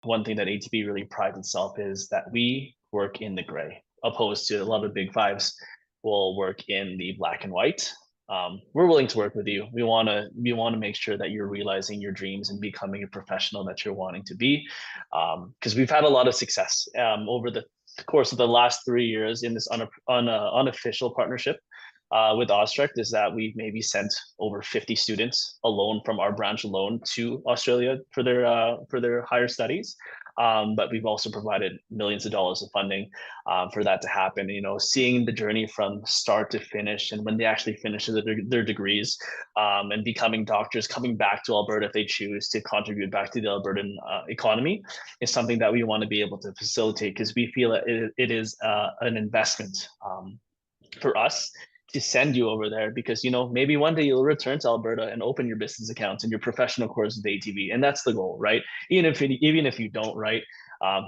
One thing that ATB really prides itself is that we work in the gray, opposed to a lot of big fives will work in the black and white. We're willing to work with you. We want to make sure that you're realizing your dreams and becoming a professional that you're wanting to be. Because we've had a lot of success over the course of the last 3 years in this unofficial partnership with OzTREKK, is that we've maybe sent over 50 students alone from our branch alone to Australia for their higher studies. But we've also provided millions of dollars of funding for that to happen. You know, seeing the journey from start to finish, and when they actually finish their degrees and becoming doctors, coming back to Alberta if they choose to contribute back to the Albertan economy, is something that we want to be able to facilitate, because we feel that it is an investment for us to send you over there, because maybe one day you'll return to Alberta and open your business accounts and your professional course with ATB, and that's the goal, right? Even if you don't, right?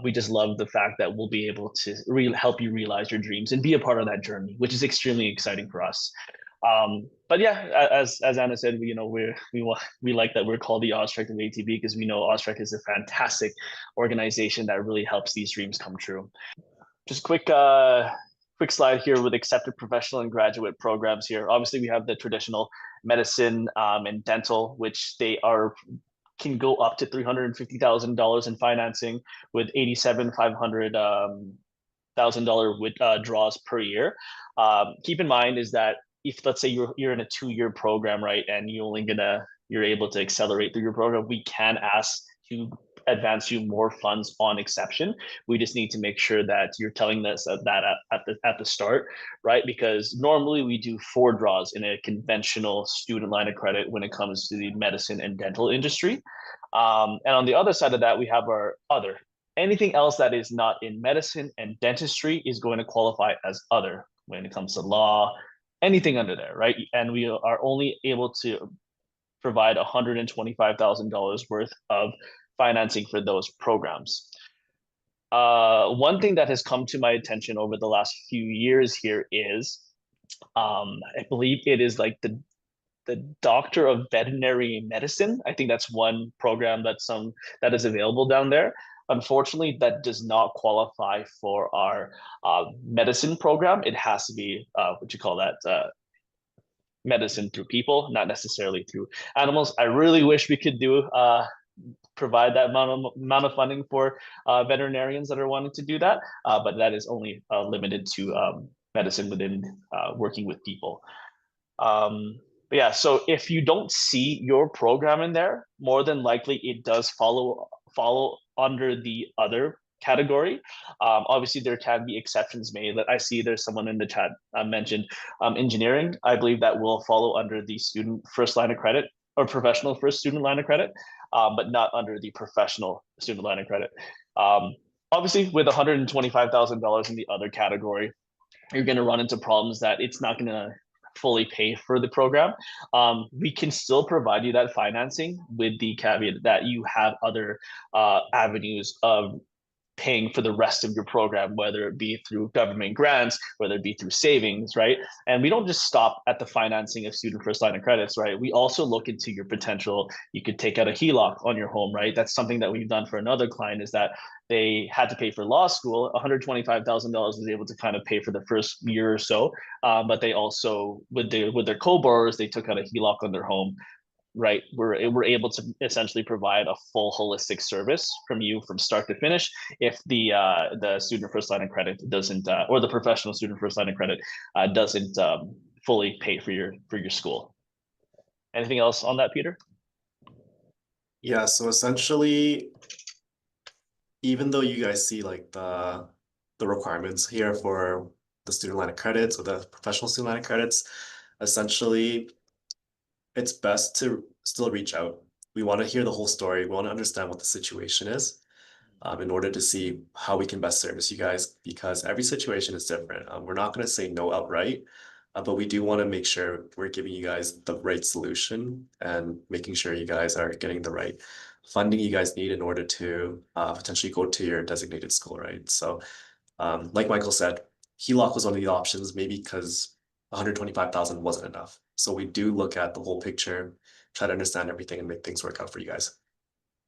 We just love the fact that we'll be able to help you realize your dreams and be a part of that journey, which is extremely exciting for us. But yeah, as Anna said, we like that we're called the OzTREKK of ATB, because we know OzTREKK is a fantastic organization that really helps these dreams come true. Just quick slide here with accepted professional and graduate programs here. Obviously, we have the traditional medicine and dental, which can go up to $350,000 in financing, with $87,500 withdrawals per year. Keep in mind is that if, let's say, you're in a 2-year program, right, and you're able to accelerate through your program, we can ask to advance you more funds on exception. We just need to make sure that you're telling us that at the start, right? Because normally we do 4 draws in a conventional student line of credit when it comes to the medicine and dental industry. And on the other side of that, we have our other. Anything else that is not in medicine and dentistry is going to qualify as other when it comes to law, anything under there, right? And we are only able to provide $125,000 worth of financing for those programs. One thing that has come to my attention over the last few years here is, I believe it is like the Doctor of Veterinary Medicine. I think that's one program that is available down there. Unfortunately, that does not qualify for our medicine program. It has to be medicine through people, not necessarily through animals. I really wish we could provide that amount of funding for veterinarians that are wanting to do that, but that is only limited to medicine within working with people. But yeah, so if you don't see your program in there, more than likely it does follow under the other category. Obviously, there can be exceptions made. I see there's someone in the chat mentioned engineering. I believe that will follow under the student first line of credit or professional first student line of credit, but not under the professional student line of credit. Obviously, with $125,000 in the other category, you're going to run into problems that it's not going to fully pay for the program. We can still provide you that financing with the caveat that you have other avenues of paying for the rest of your program, whether it be through government grants, whether it be through savings, right? And we don't just stop at the financing of student first line of credits, right? We also look into your potential. You could take out a HELOC on your home, right? That's something that we've done for another client, is that they had to pay for law school. $125,000 was able to kind of pay for the first year or so. But they also, with their co-borrowers, they took out a HELOC on their home. Right, we're able to essentially provide a full holistic service from start to finish if the student first line of credit doesn't, or the professional student first line of credit doesn't fully pay for your school. Anything else on that, Peter? Yeah, so essentially, even though you guys see like the requirements here for the student line of credits or the professional student line of credits, essentially it's best to still reach out. We want to hear the whole story. We want to understand what the situation is in order to see how we can best service you guys, because every situation is different. We're not going to say no outright, but we do want to make sure we're giving you guys the right solution and making sure you guys are getting the right funding you guys need in order to potentially go to your designated school, right? So like Michael said, HELOC was one of the options, maybe because 125,000 wasn't enough. So we do look at the whole picture, try to understand everything and make things work out for you guys.